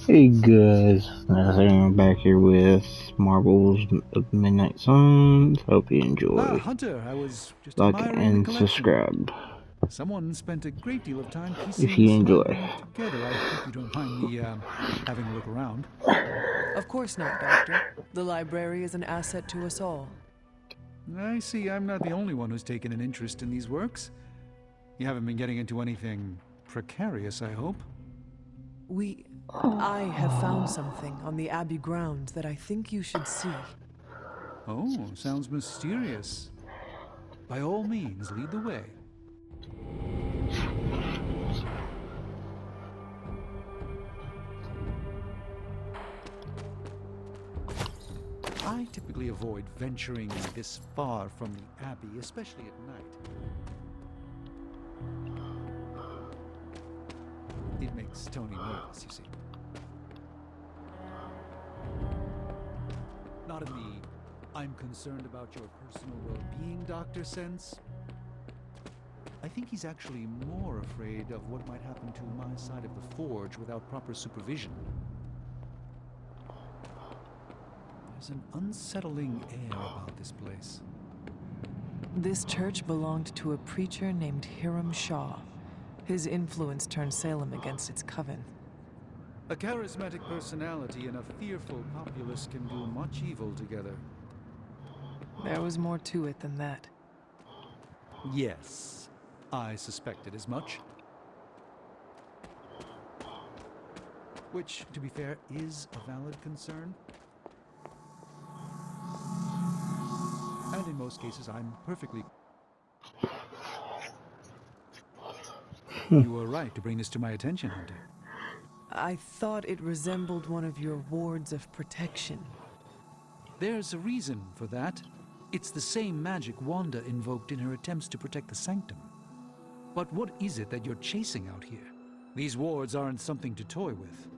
Hey guys, I'm back here with Marvel's Midnight Suns. Hope you Ah, enjoy. Hunter, I was just Like admiring the and collection. subscribe Someone spent a great deal of time if piecing you this enjoy. library together. I hope you don't mind me having a look around. Of course not, Doctor. The library is an asset to us all. I see I'm not the only one who's taken an interest in these works. You haven't been getting into anything precarious, I hope. I have found something on the Abbey grounds that I think you should see. Oh, sounds mysterious. By all means, lead the way. I typically avoid venturing this far from the Abbey, especially at night. It makes Tony nervous, you see. Not in the I'm concerned about your personal well-being doctor sense. I think he's actually more afraid of what might happen to my side of the forge without proper supervision. There's an unsettling air about this place. This church belonged to a preacher named Hiram Shaw. His influence turned Salem against its coven. A charismatic personality and a fearful populace can do much evil together. There was more to it than that. Yes, I suspected as much. Which, to be fair, is a valid concern. And in most cases, I'm perfectly... You were right to bring this to my attention, Hunter. I thought it resembled one of your wards of protection. There's a reason for that. It's the same magic Wanda invoked in her attempts to protect the Sanctum. But what is it that you're chasing out here? These wards aren't something to toy with.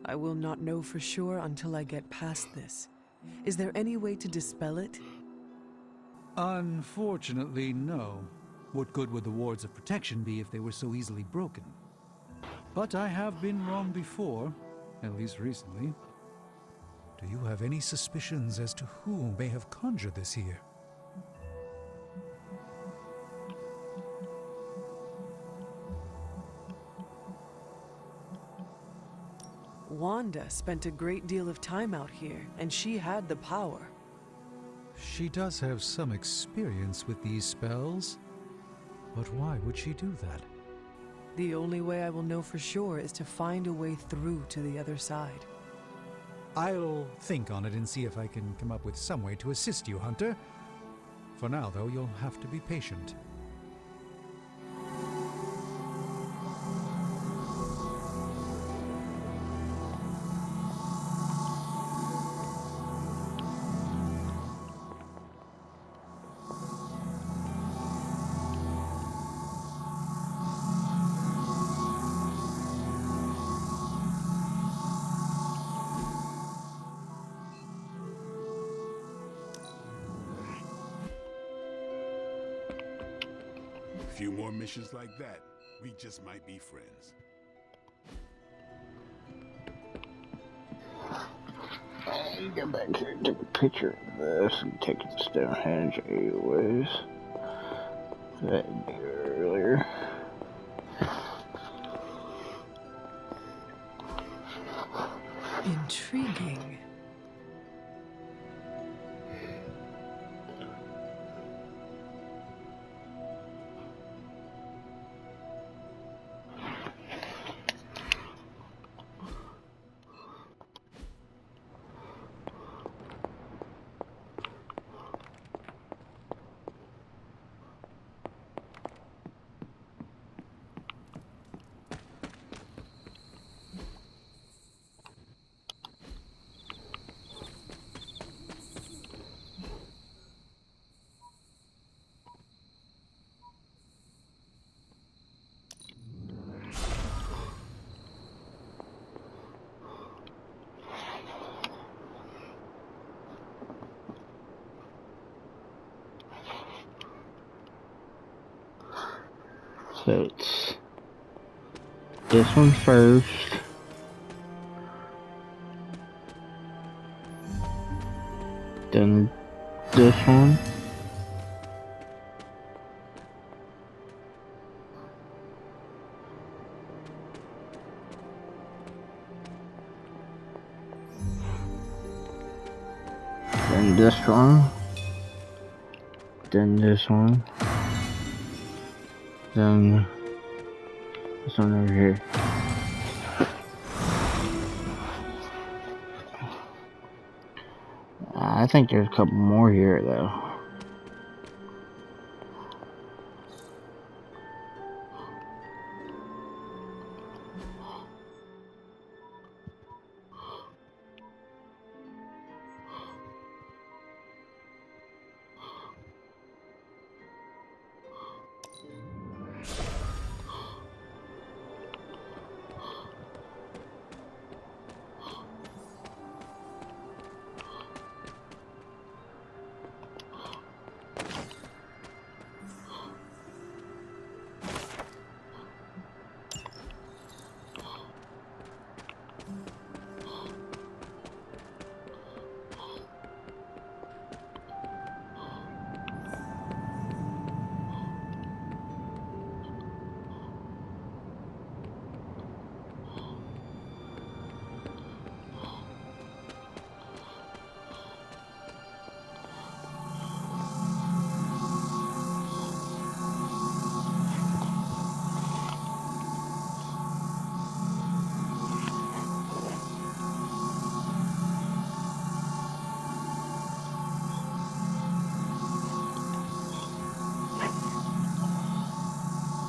I will not know for sure until I get past this. Is there any way to dispel it? Unfortunately, no. What good would the wards of protection be if they were so easily broken? But I have been wrong before, at least recently. Do you have any suspicions as to who may have conjured this here? Wanda spent a great deal of time out here, and she had the power. She does have some experience with these spells. But why would she do that? The only way I will know for sure is to find a way through to the other side. I'll think on it and see if I can come up with some way to assist you, Hunter. For now, though, you'll have to be patient. A few more missions like that, we just might be friends. Hey, get back here and take a picture of this and take it to Stonehenge anyways. That I did earlier. Intriguing. So it's this one first. Then this one. Then this one. Then this one. Then this one over here. I think there's a couple more here though.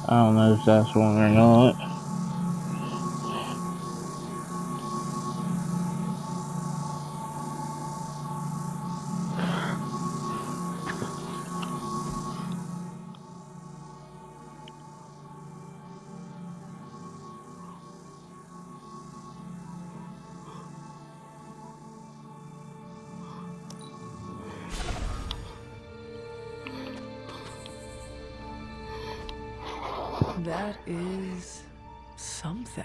I don't know if that's one or not. That is something.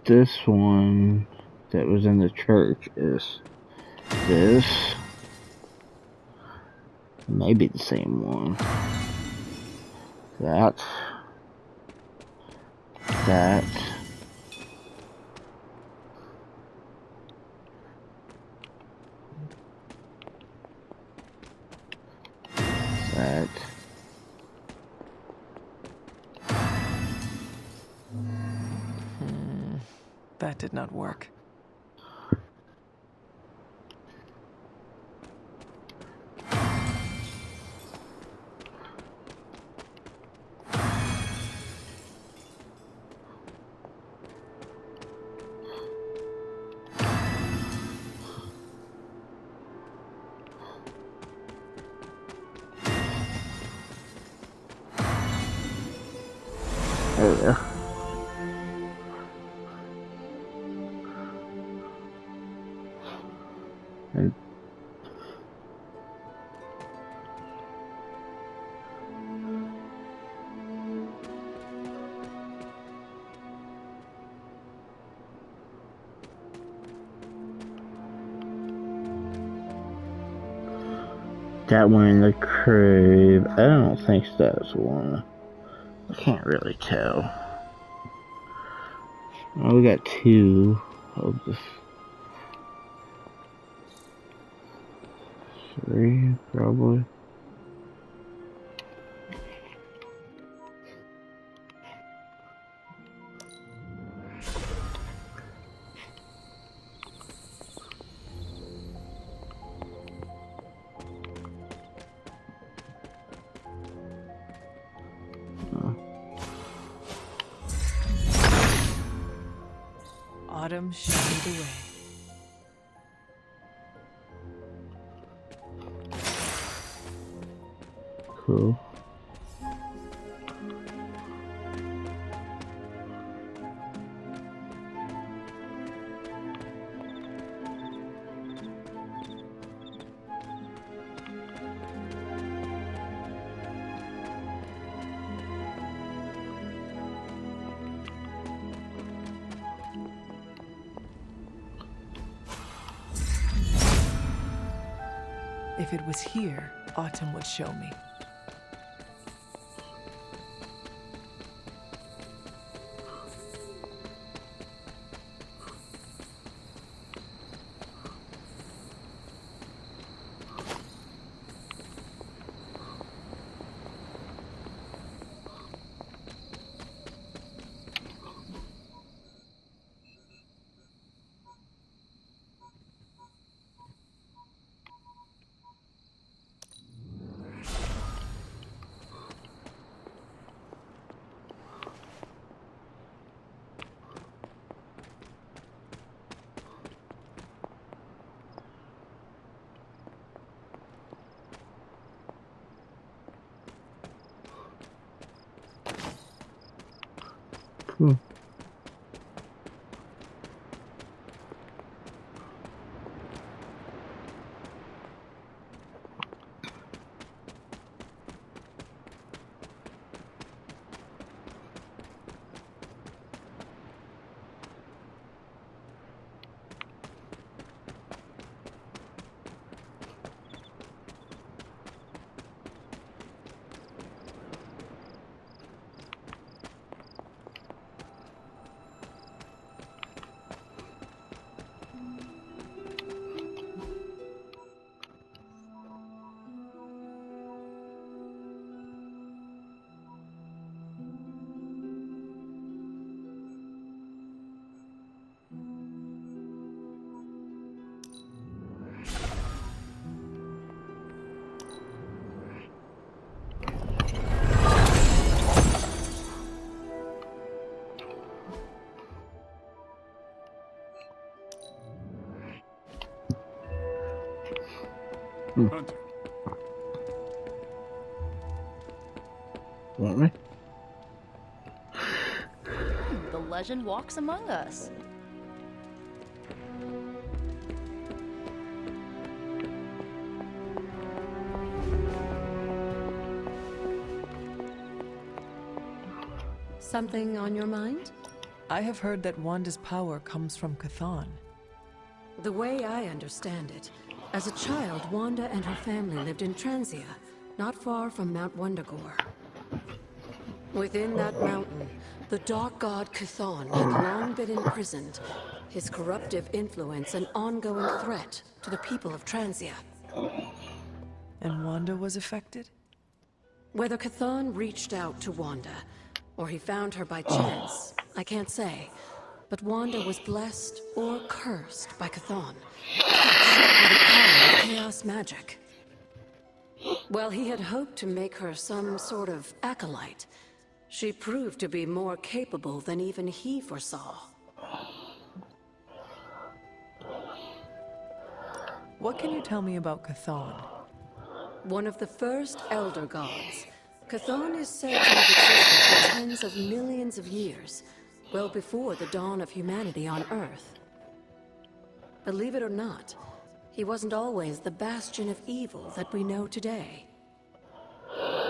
This one that was in the church is this. Maybe the same one. That. That. That. That did not work. There we go. And that one in the crib, I don't think that's one. I can't really tell. Oh, we got two of this. Three, probably. Autumn showed the way. Cool. If it was here, Autumn would show me. Cool. Hunter, Want me? The legend walks among us. Something on your mind? I have heard that Wanda's power comes from Chthon. The way I understand it, as a child, Wanda and her family lived in Transia, not far from Mount Wundagore. Within that mountain, the dark god Chthon had long been imprisoned, his corruptive influence an ongoing threat to the people of Transia. And Wanda was affected? Whether Chthon reached out to Wanda, or he found her by chance, I can't say. But Wanda was blessed or cursed by Chthon, touched by the power of chaos magic. While he had hoped to make her some sort of acolyte, she proved to be more capable than even he foresaw. What can you tell me about Chthon? One of the first Elder Gods, Chthon is said to have existed for tens of millions of years, well before the dawn of humanity on Earth. Believe it or not, he wasn't always the bastion of evil that we know today.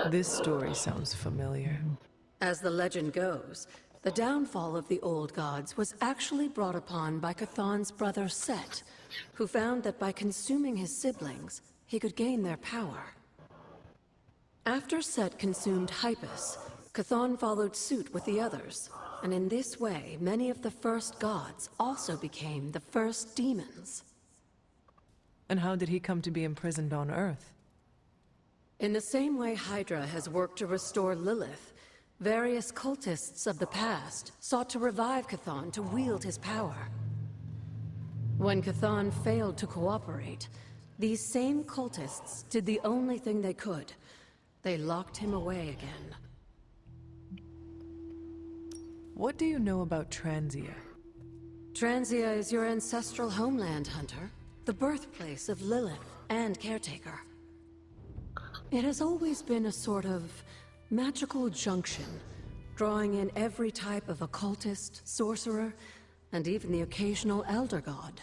This story sounds familiar. As the legend goes, the downfall of the old gods was actually brought upon by Chthon's brother Set, who found that by consuming his siblings, he could gain their power. After Set consumed Hypus, Chthon followed suit with the others, and in this way, many of the first gods also became the first demons. And how did he come to be imprisoned on Earth? In the same way Hydra has worked to restore Lilith, various cultists of the past sought to revive Chthon to wield his power. When Chthon failed to cooperate, these same cultists did the only thing they could. They locked him away again. What do you know about Transia? Transia is your ancestral homeland, Hunter. The birthplace of Lilith and Caretaker. It has always been a sort of magical junction, drawing in every type of occultist, sorcerer, and even the occasional Elder God.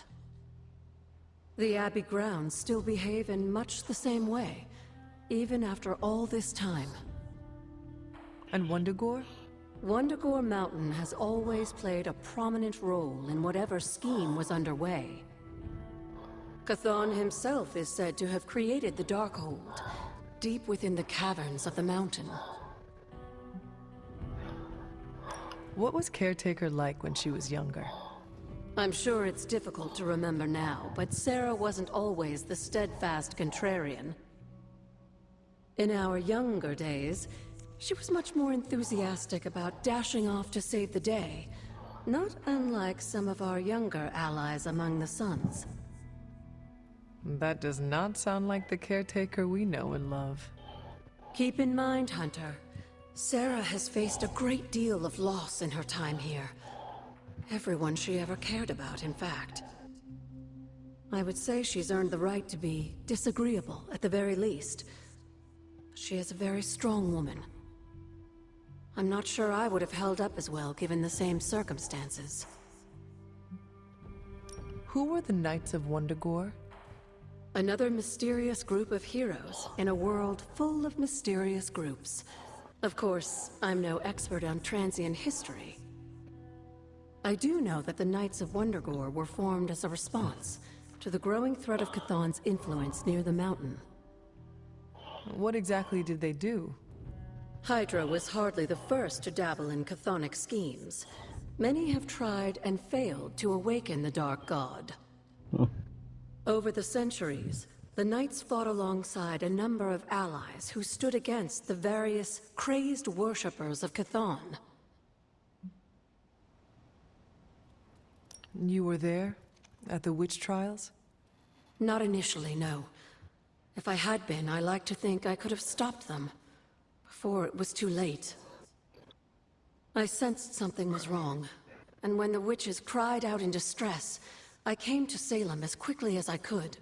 The Abbey grounds still behave in much the same way, even after all this time. And Wundagore? Wundagore Mountain has always played a prominent role in whatever scheme was underway. Chthon himself is said to have created the Darkhold, deep within the caverns of the mountain. What was Caretaker like when she was younger? I'm sure it's difficult to remember now, but Sarah wasn't always the steadfast contrarian. In our younger days, she was much more enthusiastic about dashing off to save the day, not unlike some of our younger allies among the Suns. That does not sound like the Caretaker we know and love. Keep in mind, Hunter, Sarah has faced a great deal of loss in her time here. Everyone she ever cared about, in fact. I would say she's earned the right to be disagreeable, at the very least. She is a very strong woman. I'm not sure I would have held up as well given the same circumstances. Who were the Knights of Wundagore? Another mysterious group of heroes in a world full of mysterious groups. Of course, I'm no expert on Transian history. I do know that the Knights of Wundagore were formed as a response to the growing threat of Chthon's influence near the mountain. What exactly did they do? Hydra was hardly the first to dabble in chthonic schemes. Many have tried and failed to awaken the Dark God. Over the centuries, the Knights fought alongside a number of allies who stood against the various crazed worshippers of Chthon. You were there? At the witch trials? Not initially, no. If I had been, I like to think I could have stopped them. Before it was too late. I sensed something was wrong, and when the witches cried out in distress, I came to Salem as quickly as I could.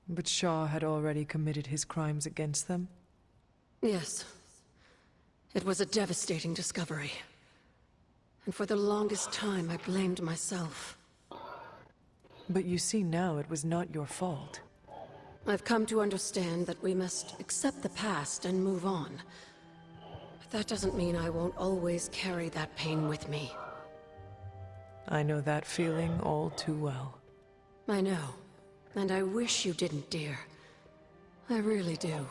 But Shaw had already committed his crimes against them? Yes. It was a devastating discovery. And for the longest time, I blamed myself. But you see now it was not your fault. I've come to understand that we must accept the past and move on. But that doesn't mean I won't always carry that pain with me. I know that feeling all too well. I know. And I wish you didn't, dear. I really do.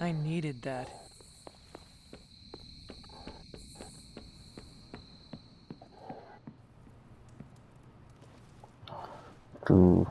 I needed that. Ooh.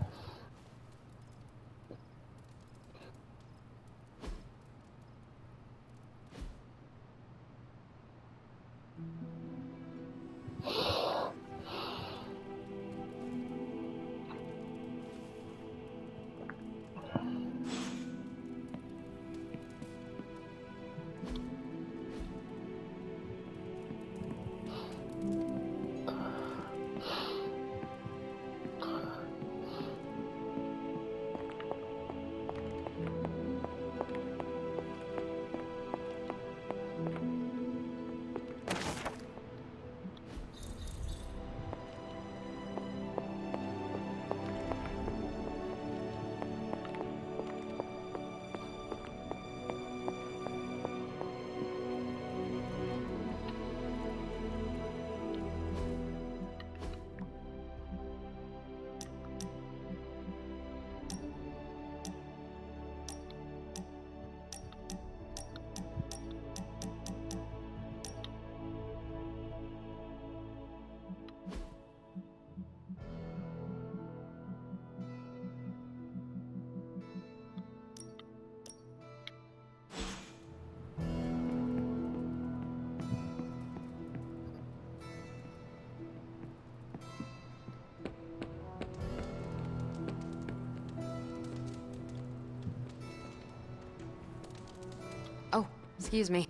Excuse me.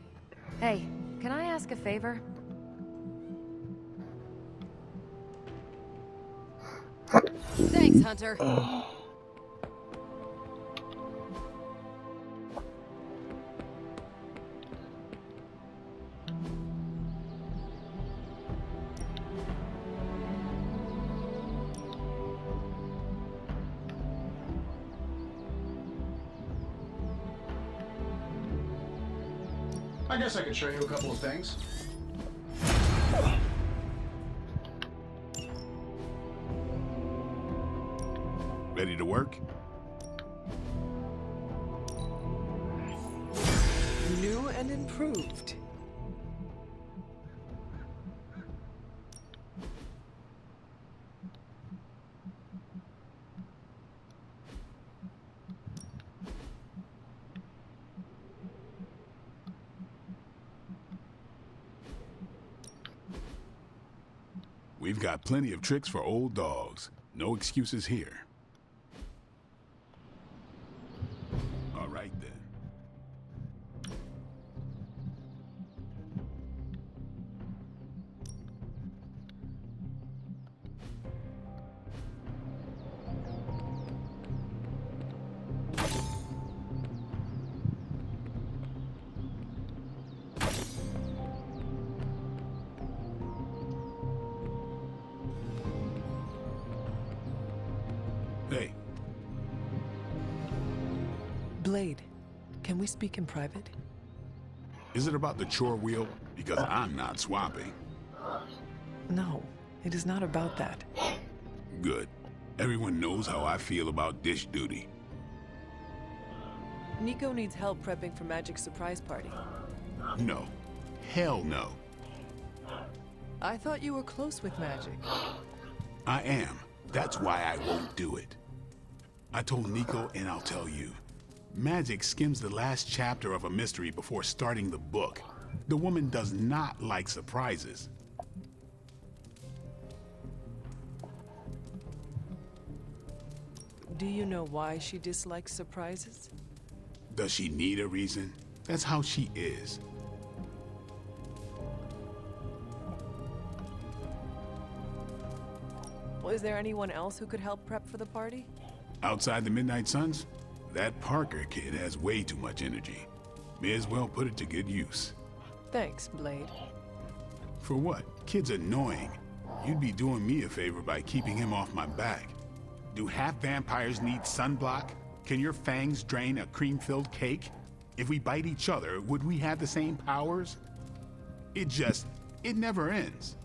Hey, can I ask a favor? Thanks, Hunter. I guess I could show you a couple of things. Ready to work? New and improved. We've got plenty of tricks for old dogs. No excuses here. All right then. Hey, Blade, can we speak in private? is it about the chore wheel? Because I'm not swapping. No, it is not about that. Good. Everyone knows how I feel about dish duty. Nico needs help prepping for Magic's surprise party. No. Hell no. I thought you were close with Magic. I am. That's why I won't do it. I told Nico, and I'll tell you. Magic skims the last chapter of a mystery before starting the book. The woman does not like surprises. Do you know why she dislikes surprises? Does she need a reason? That's how she is. Well, is there anyone else who could help prep for the party? Outside the Midnight Suns, that Parker kid has way too much energy. May as well put it to good use. Thanks, Blade. For what? Kid's annoying. You'd be doing me a favor by keeping him off my back. Do half vampires need sunblock? Can your fangs drain a cream-filled cake? If we bite each other, would we have the same powers? It never ends.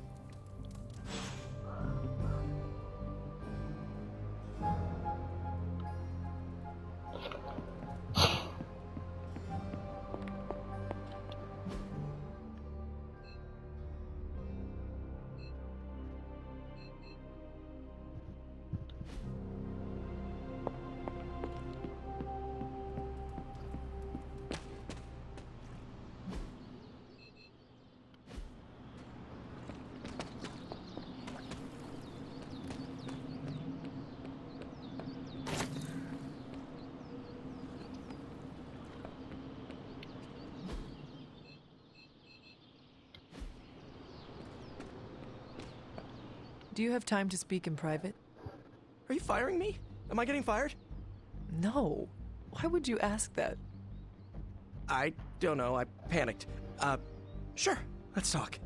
Do you have time to speak in private? Are you firing me? Am I getting fired? No. Why would you ask that? I don't know. I panicked. Sure. Let's talk.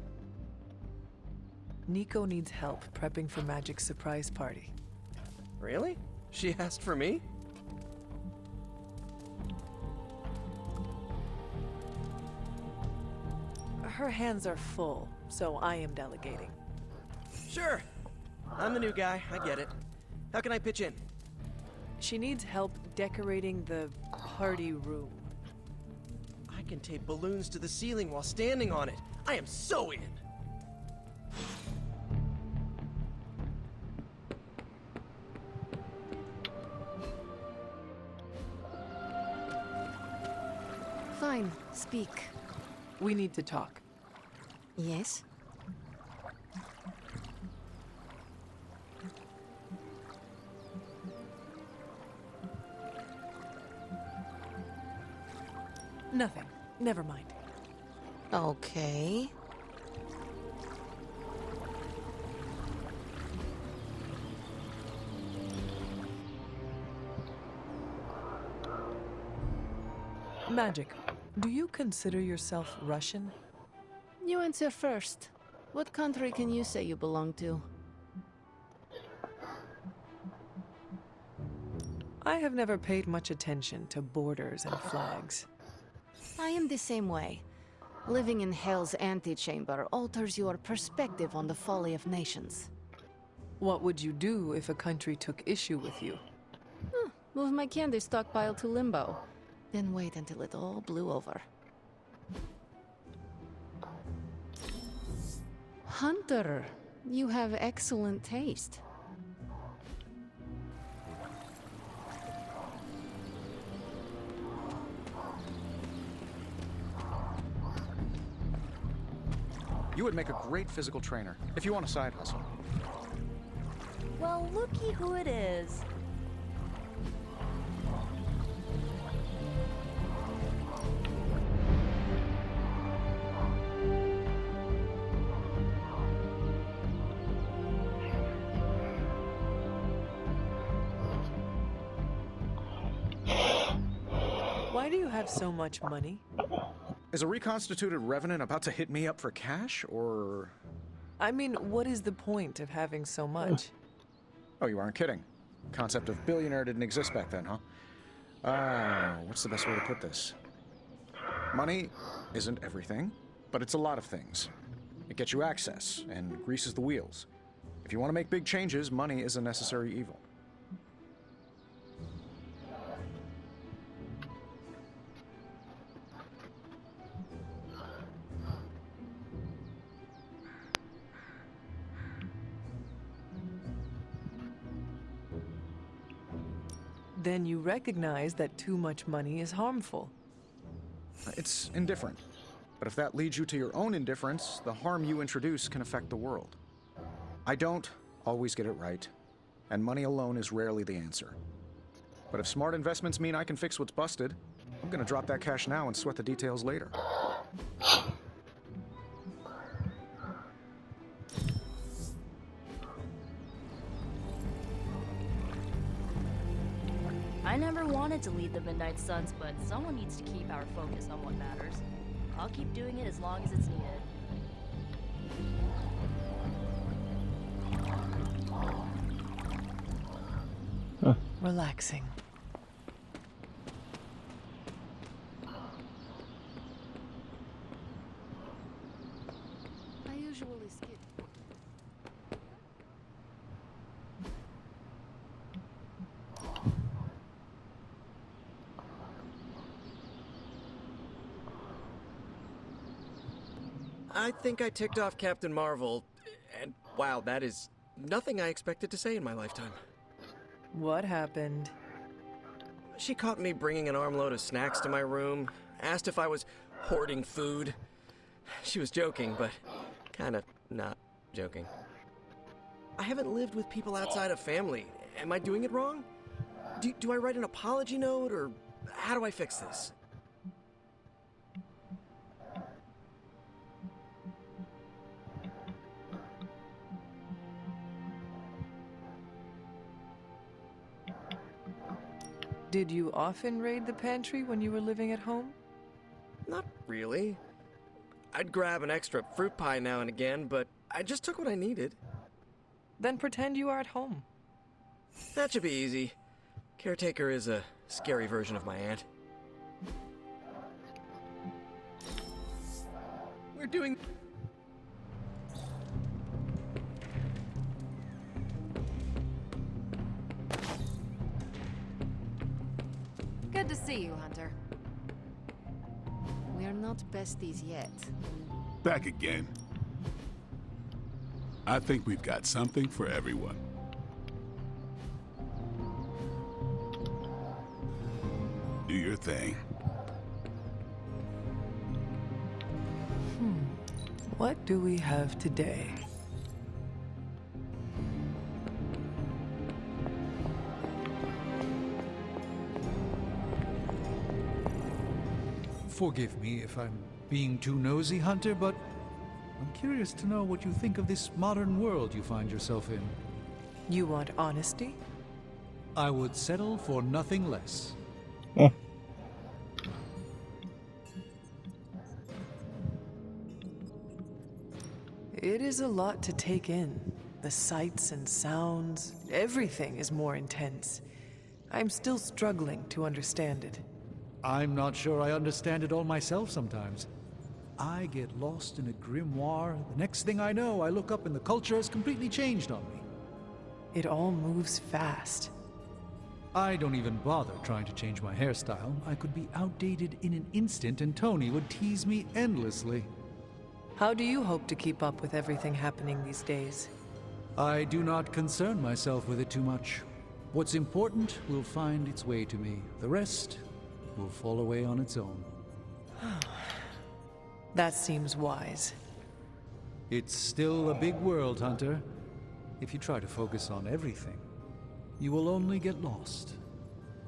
Nico needs help prepping for Magic's surprise party. Really? She asked for me? Her hands are full, so I am delegating. Sure. I'm the new guy. I get it. How can I pitch in? She needs help decorating the party room. I can tape balloons to the ceiling while standing on it. I am so in. Fine, speak. We need to talk. Yes? Nothing. Never mind. Okay. Magic. Do you consider yourself Russian? You answer first. What country can you say you belong to? I have never paid much attention to borders and flags. I am the same way. Living in Hell's antechamber alters your perspective on the folly of nations. What would you do if a country took issue with you? Move my candy stockpile to Limbo. Then wait until it all blew over. Hunter, you have excellent taste. You would make a great physical trainer, if you want a side hustle. Well, looky who it is. Why do you have so much money? Is a reconstituted revenant about to hit me up for cash, or...? I mean, what is the point of having so much? Oh, you aren't kidding. Concept of billionaire didn't exist back then, huh? What's the best way to put this? Money isn't everything, but it's a lot of things. It gets you access and greases the wheels. If you want to make big changes, money is a necessary evil. Then you recognize that too much money is harmful. It's indifferent. But if that leads you to your own indifference, the harm you introduce can affect the world. I don't always get it right, and money alone is rarely the answer. But if smart investments mean I can fix what's busted, I'm gonna drop that cash now and sweat the details later. I never wanted to lead the Midnight Suns, but someone needs to keep our focus on what matters. I'll keep doing it as long as it's needed. Relaxing. I usually skip. I think I ticked off Captain Marvel, and wow, that is nothing I expected to say in my lifetime. What happened? She caught me bringing an armload of snacks to my room, asked if I was hoarding food. She was joking, but kind of not joking. I haven't lived with people outside of family. Am I doing it wrong? Do I write an apology note, or how do I fix this? Did you often raid the pantry when you were living at home? Not really. I'd grab an extra fruit pie now and again, but I just took what I needed. Then pretend you are at home. That should be easy. Caretaker is a scary version of my aunt. We're doing... Good to see you, Hunter. We're not besties yet. Back again. I think we've got something for everyone. Do your thing. What do we have today? Forgive me if I'm being too nosy, Hunter, but I'm curious to know what you think of this modern world you find yourself in. You want honesty? I would settle for nothing less. It is a lot to take in. The sights and sounds, everything is more intense. I'm still struggling to understand it. I'm not sure I understand it all myself sometimes. I get lost in a grimoire. The next thing I know, I look up and the culture has completely changed on me. It all moves fast. I don't even bother trying to change my hairstyle. I could be outdated in an instant and Tony would tease me endlessly. How do you hope to keep up with everything happening these days? I do not concern myself with it too much. What's important will find its way to me. The rest will fall away on its own. That seems wise. It's still a big world, Hunter. If you try to focus on everything, you will only get lost.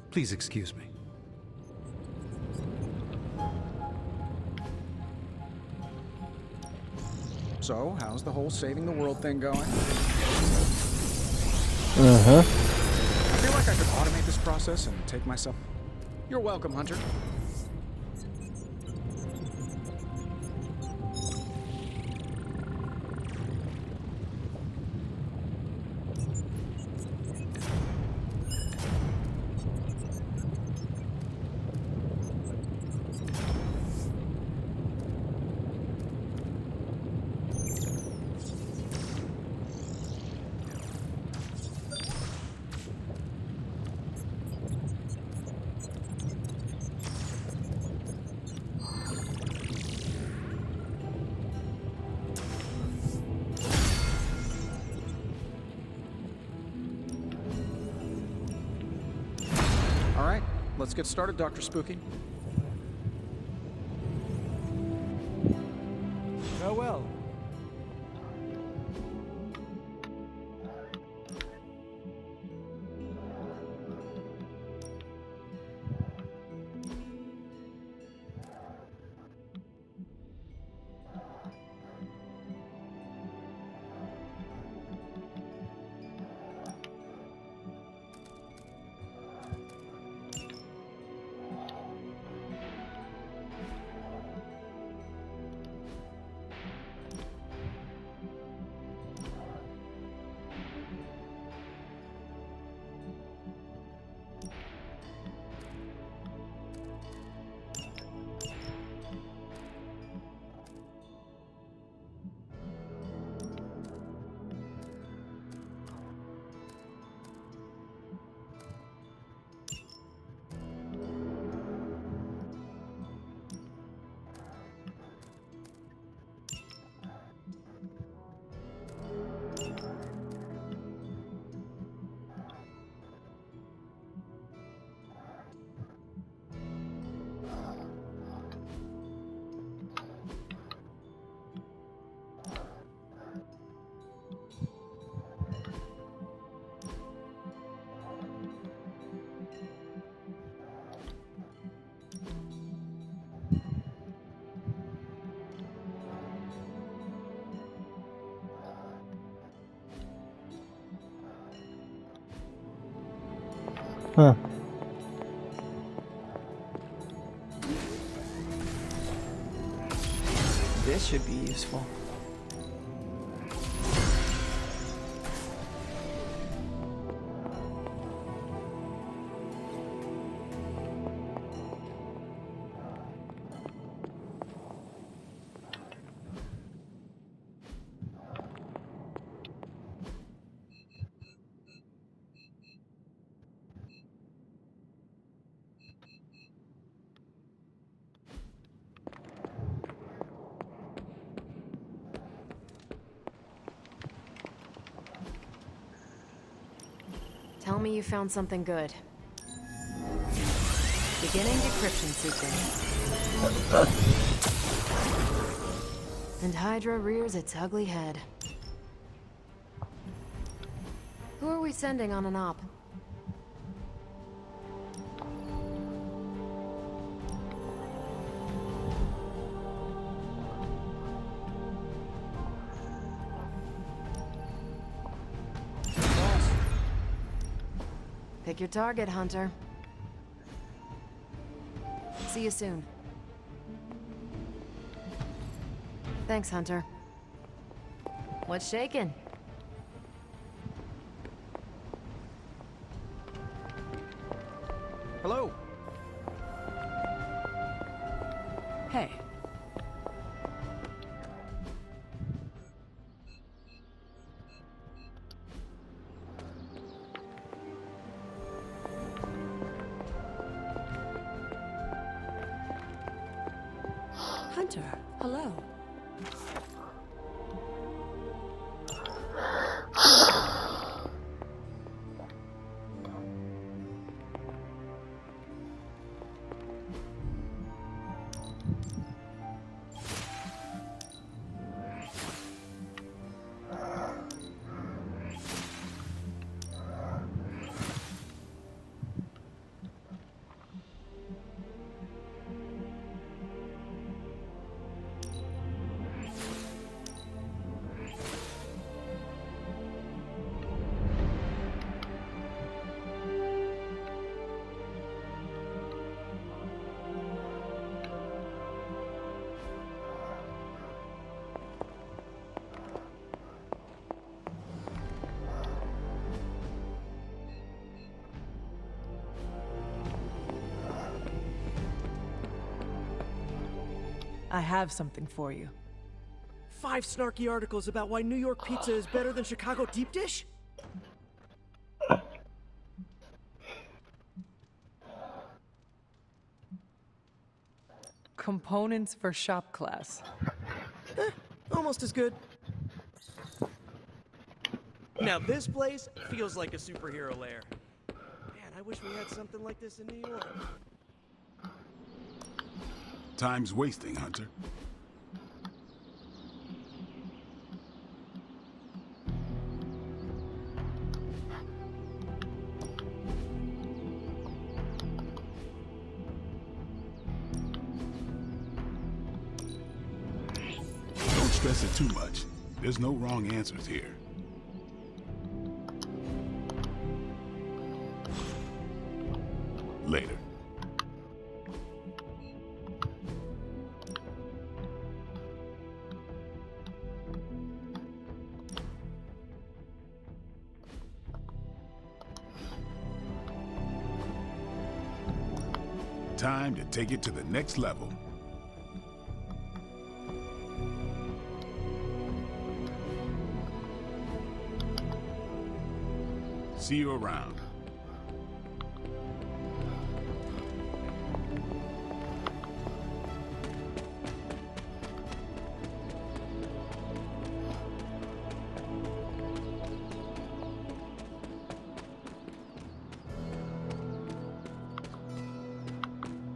Please excuse me. So, how's the whole saving the world thing going? Uh-huh. I feel like I could automate this process and take myself... You're welcome, Hunter. Let's get started, Dr. Spooky. Farewell. Huh. This should be useful. Tell me you found something good. Beginning decryption sequence. And Hydra rears its ugly head. Who are we sending on an op? Pick your target, Hunter. See you soon. Thanks, Hunter. What's shaking? Hello. Hey. Hunter, hello. I have something for you. 5 snarky articles about why New York pizza is better than Chicago deep dish? Components for shop class. Almost as good. Now this place feels like a superhero lair. Man, I wish we had something like this in New York. Time's wasting, Hunter. Don't stress it too much. There's no wrong answers here. Later. Time to take it to the next level. See you around.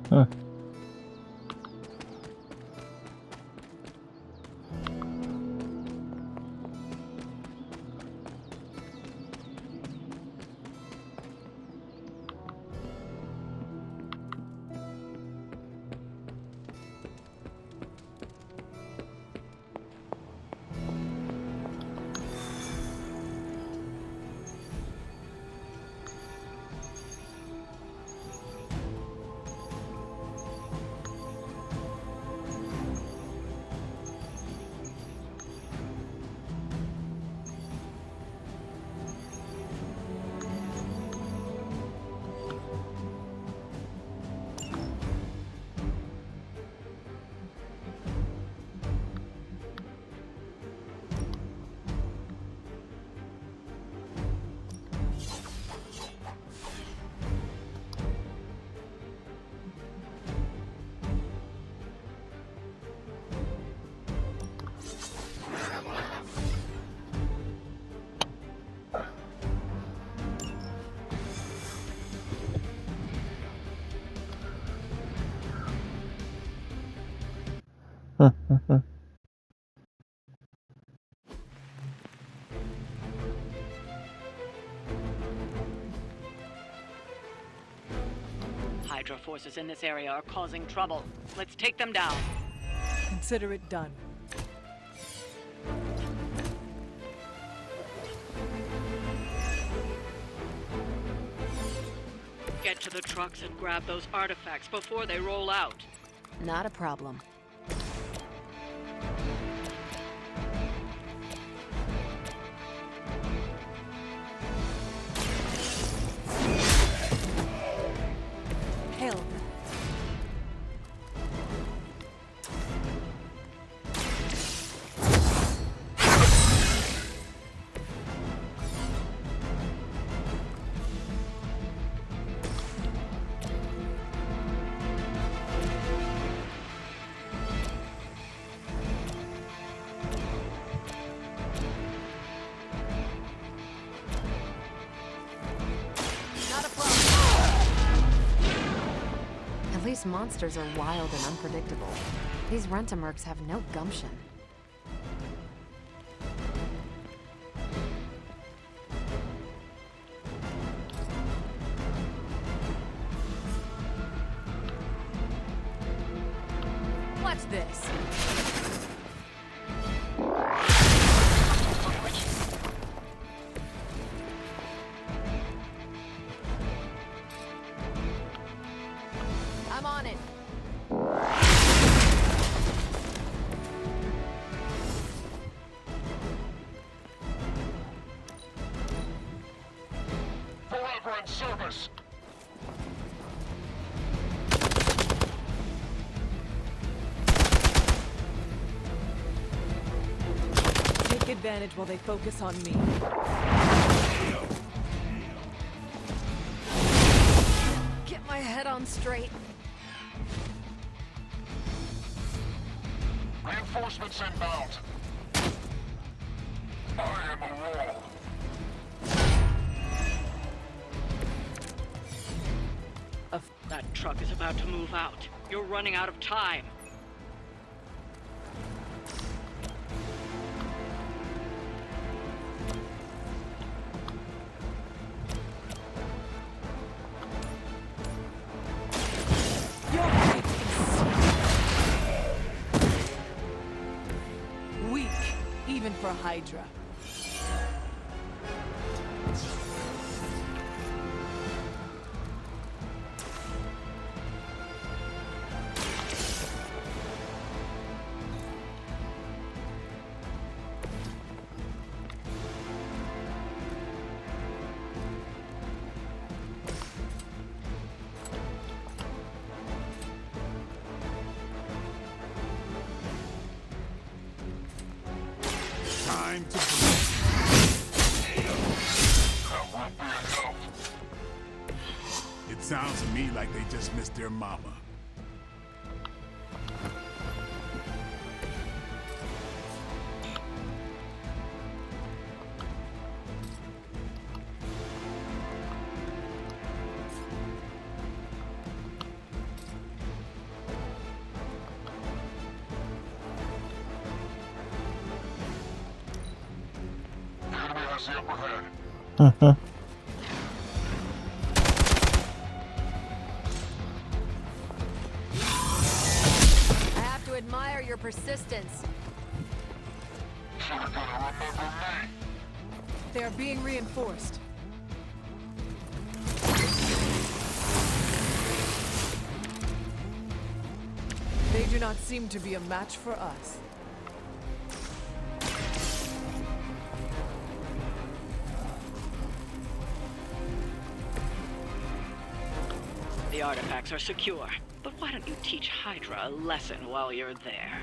Huh. Hydra forces in this area are causing trouble. Let's take them down. Consider it done. Get to the trucks and grab those artifacts before they roll out. Not a problem. Hell. At least monsters are wild and unpredictable. These Rent-A-Mercs have no gumption. Watch this. I'm on it. Forever in service. Take advantage while they focus on me. Get my head on straight. Reinforcements inbound. I am a wall. That truck is about to move out. You're running out of time. Your fate is weak, even for Hydra. Time to That won't be enough. It sounds to me like they just missed their mama. The enemy has the upper hand. I have to admire your persistence. You're gonna remember me. They are being reinforced. They do not seem to be a match for us. The artifacts are secure, but why don't you teach Hydra a lesson while you're there?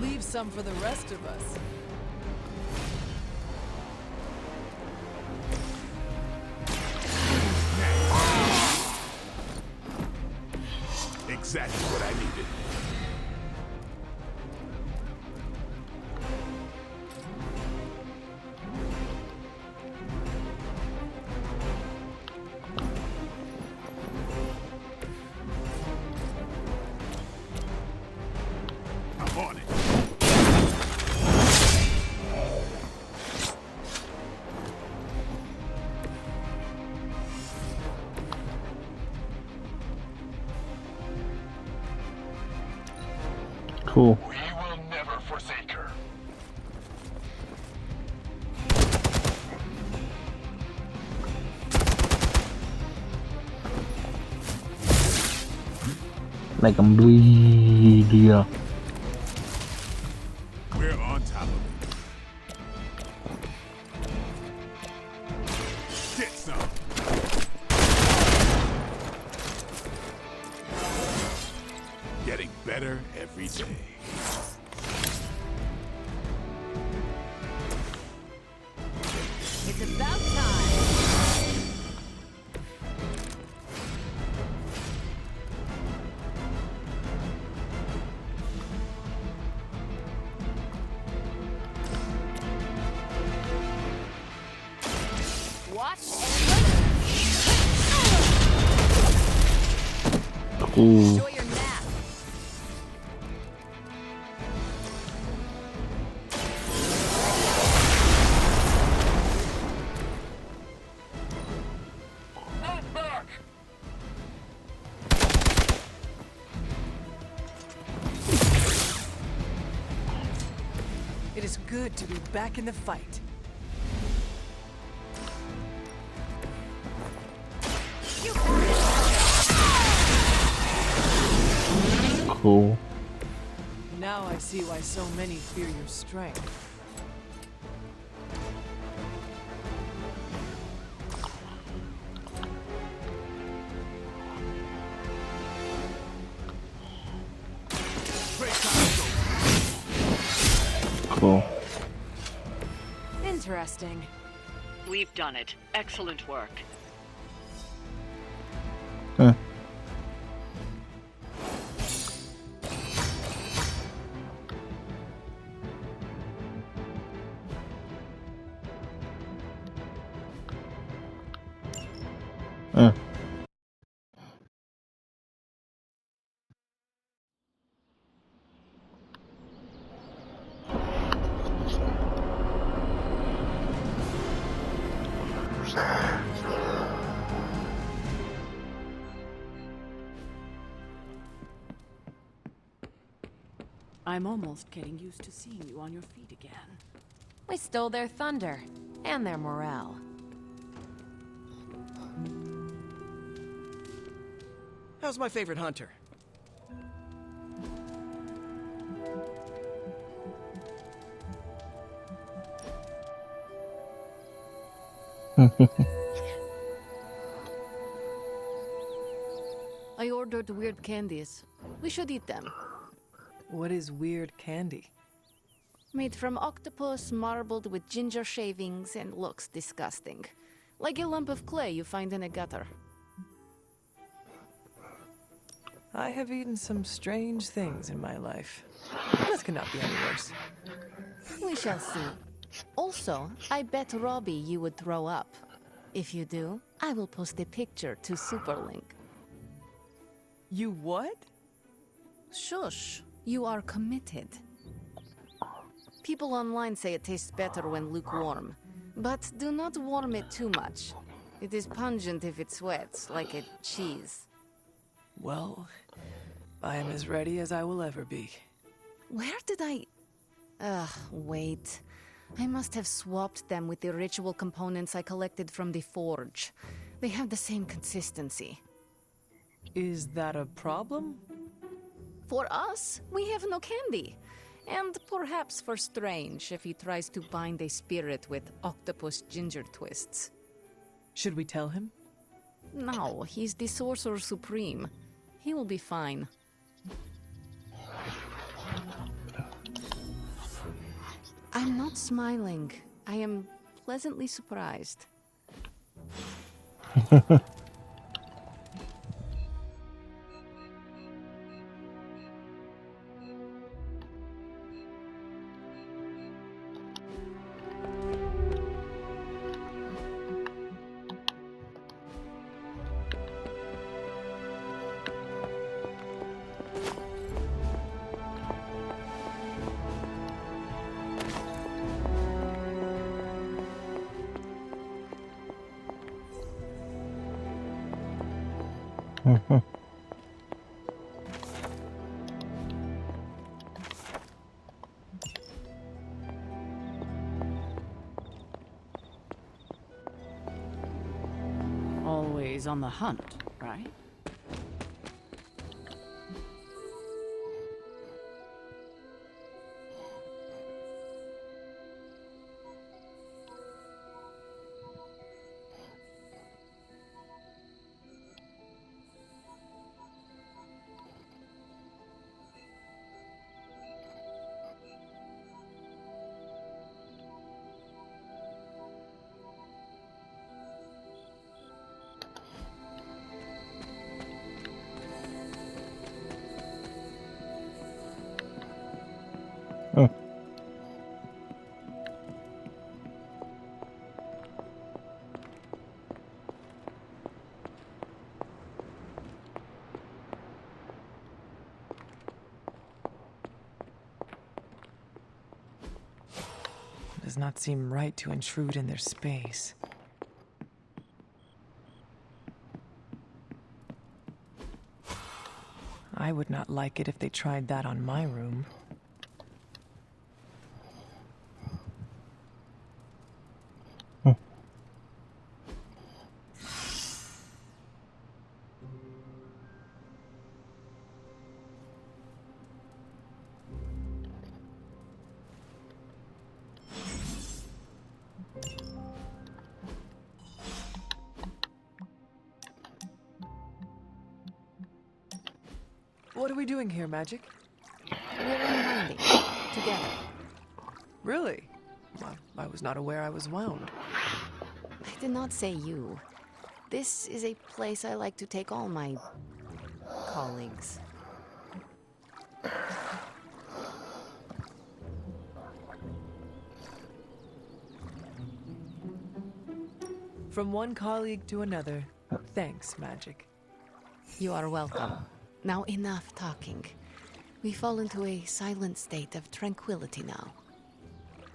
Leave some for the rest of us. Exactly what I needed. I'm on it. Cool. We will never forsake her. Make them bleed, yeah. We're on top of it. Get some. Getting better every day. It's about time. Watch and Cool. enjoy your nap. Move back! It is good to be back in the fight. Cool. Now I see why so many fear your strength. Cool. Interesting. We've done it. Excellent work. Huh. I'm almost getting used to seeing you on your feet again. We stole their thunder and their morale. How's my favorite hunter? I ordered weird candies. We should eat them. What is weird candy? Made from octopus, marbled with ginger shavings, and looks disgusting. Like a lump of clay you find in a gutter. I have eaten some strange things in my life. This cannot be any worse. We shall see. Also, I bet Robbie you would throw up. If you do, I will post a picture to Superlink. You what? Shush. You are committed. People online say it tastes better when lukewarm, but do not warm it too much. It is pungent if it sweats, like a cheese. Well, I am as ready as I will ever be. Where did I... wait. I must have swapped them with the ritual components I collected from the forge. They have the same consistency. Is that a problem? For us, we have no candy. And perhaps for Strange if he tries to bind a spirit with octopus ginger twists. Should we tell him? No, he's the Sorcerer Supreme. He will be fine. I'm not smiling. I am pleasantly surprised. always on the hunt, right? Does not seem right to intrude in their space. I would not like it if they tried that on my room. What are we doing here, Magic? We're unwinding. Together. Really? I was not aware I was wound. I did not say you. This is a place I like to take all my colleagues. From one colleague to another. Thanks, Magic. You are welcome. Now enough talking. We fall into a silent state of tranquility now.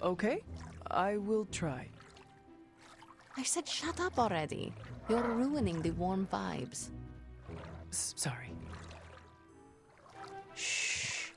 Okay, I will try. I said shut up already. You're ruining the warm vibes. Sorry. Shh.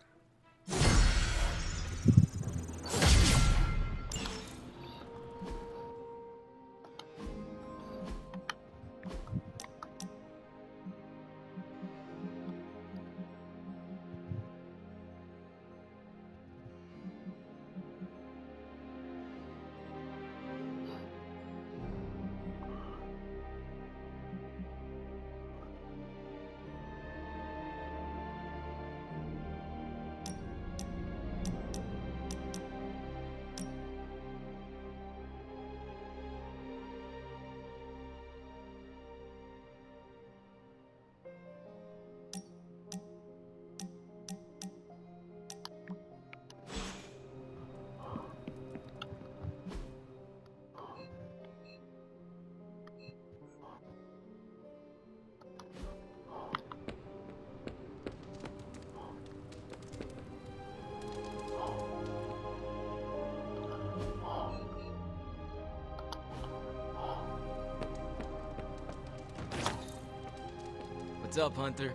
What's up, Hunter?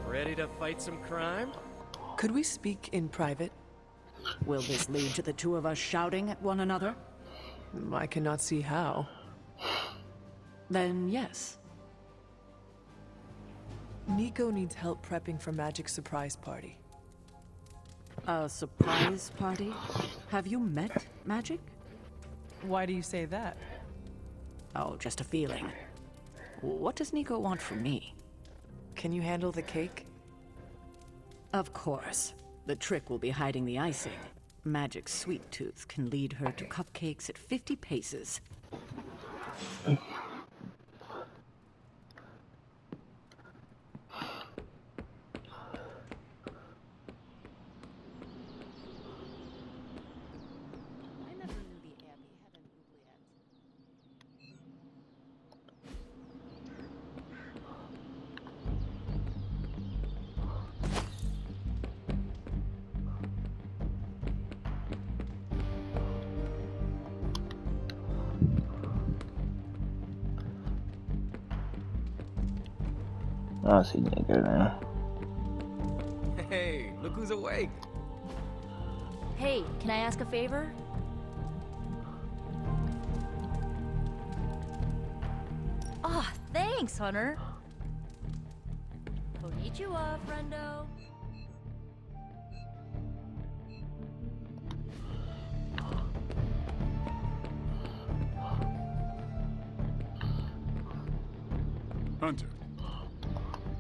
Ready to fight some crime? Could we speak in private? Will this lead to the two of us shouting at one another? I cannot see how. Then yes. Nico needs help prepping for Magic's surprise party. A surprise party? Have you met Magic? Why do you say that? Oh, just a feeling. What does Nico want from me? Can you handle the cake? Of course. The trick will be hiding the icing. Magic's sweet tooth can lead her to cupcakes at 50 paces. I see Nico now. Hey, look who's awake. Hey, can I ask a favor? Ah, thanks, Hunter. Konnichiwa, friendo. Hunter,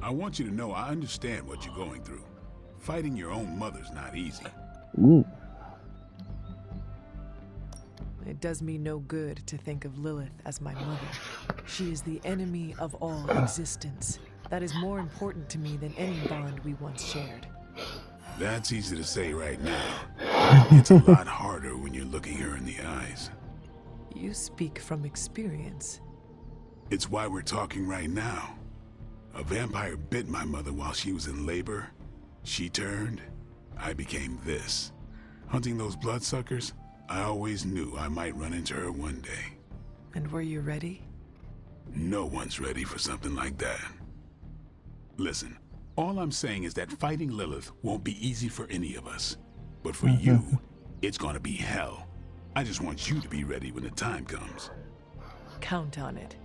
I want you to know I understand what you're going through. Fighting your own mother's not easy. Ooh. It does me no good to think of Lilith as my mother. She is the enemy of all existence. That is more important to me than any bond we once shared. That's easy to say right now. It's a lot harder when you're looking her in the eyes. You speak from experience. It's why we're talking right now. A vampire bit my mother while she was in labor. She turned, I became this. Hunting those bloodsuckers, I always knew I might run into her one day. And were you ready? No one's ready for something like that. Listen, all I'm saying is that fighting Lilith won't be easy for any of us. But for you, it's gonna be hell. I just want you to be ready when the time comes. Count on it.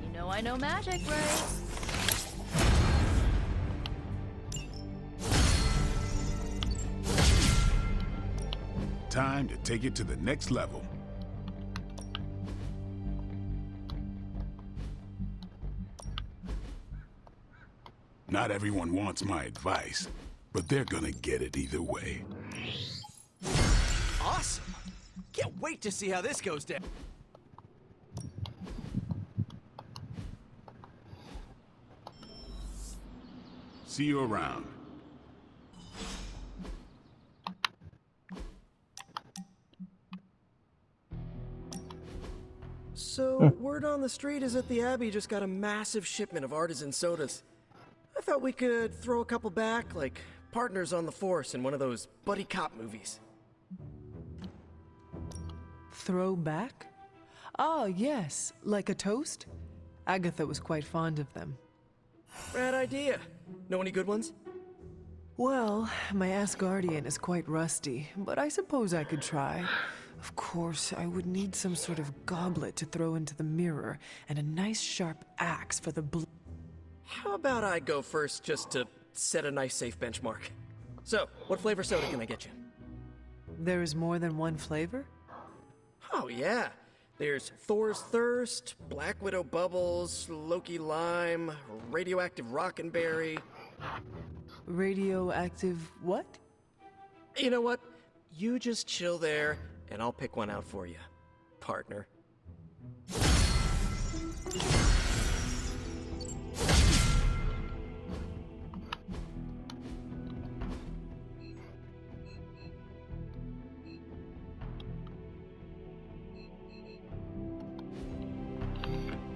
You know I know magic, right? Time to take it to the next level. Not everyone wants my advice, but they're gonna get it either way. Awesome! Can't wait to see how this goes down. See you around. So, word on the street is that the Abbey just got a massive shipment of artisan sodas. I thought we could throw a couple back, like partners on the force in one of those buddy cop movies. Throw back? Ah, yes, like a toast? Agatha was quite fond of them. Rad idea. Know any good ones? Well, my Asgardian is quite rusty, but I suppose I could try. Of course, I would need some sort of goblet to throw into the mirror, and a nice sharp axe for the How about I go first just to set a nice safe benchmark? So, what flavor soda can I get you? There is more than one flavor? Oh yeah. There's Thor's Thirst, Black Widow Bubbles, Loki Lime, Radioactive Rockenberry. Radioactive what? You know what? You just chill there, and I'll pick one out for you, partner.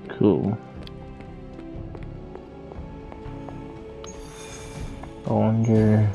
Cool. I wonder